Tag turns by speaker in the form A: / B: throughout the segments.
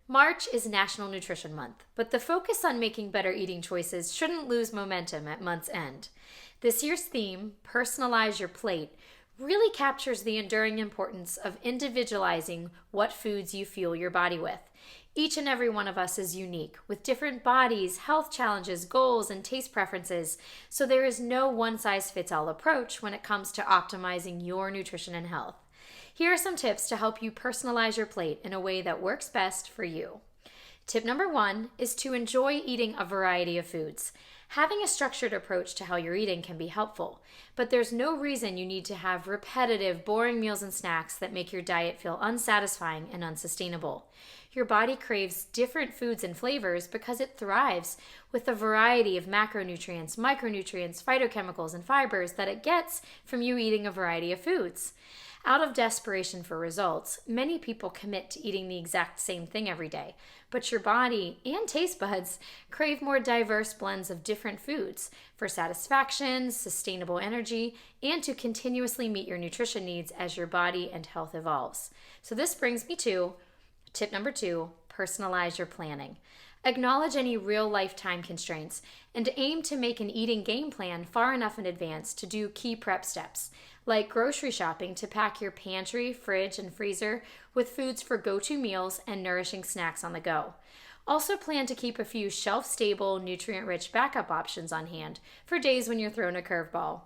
A: March is National Nutrition Month, but the focus on making better eating choices shouldn't lose momentum at month's end. This year's theme, Personalize Your Plate, really captures the enduring importance of individualizing what foods you fuel your body with. Each and every one of us is unique, with different bodies, health challenges, goals, and taste preferences, so there is no one-size-fits-all approach when it comes to optimizing your nutrition and health. Here are some tips to help you personalize your plate in a way that works best for you. Tip number 1 is to enjoy eating a variety of foods. Having a structured approach to how you're eating can be helpful, but there's no reason you need to have repetitive, boring meals and snacks that make your diet feel unsatisfying and unsustainable. Your body craves different foods and flavors because it thrives with a variety of macronutrients, micronutrients, phytochemicals, and fibers that it gets from you eating a variety of foods. Out of desperation for results, many people commit to eating the exact same thing every day, but your body and taste buds crave more diverse blends of different foods for satisfaction, sustainable energy, and to continuously meet your nutrition needs as your body and health evolves. So this brings me to tip number 2, personalize your planning. Acknowledge any real-life time constraints and aim to make an eating game plan far enough in advance to do key prep steps, like grocery shopping to pack your pantry, fridge, and freezer with foods for go-to meals and nourishing snacks on the go. Also plan to keep a few shelf-stable, nutrient-rich backup options on hand for days when you're thrown a curveball.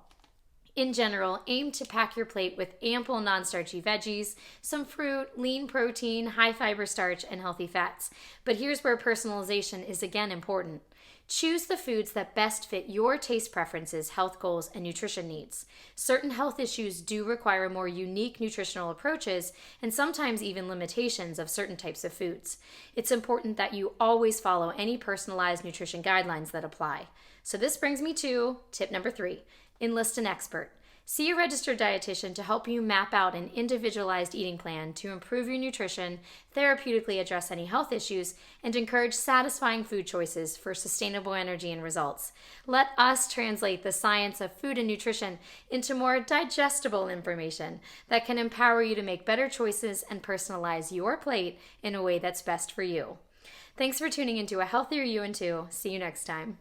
A: In general, aim to pack your plate with ample non-starchy veggies, some fruit, lean protein, high-fiber starch, and healthy fats. But here's where personalization is again important. Choose the foods that best fit your taste preferences, health goals, and nutrition needs. Certain health issues do require more unique nutritional approaches and sometimes even limitations of certain types of foods. It's important that you always follow any personalized nutrition guidelines that apply. So this brings me to tip number 3. Enlist an expert. See a registered dietitian to help you map out an individualized eating plan to improve your nutrition, therapeutically address any health issues, and encourage satisfying food choices for sustainable energy and results. Let us translate the science of food and nutrition into more digestible information that can empower you to make better choices and personalize your plate in a way that's best for you. Thanks for tuning into A Healthier You in 2. See you next time.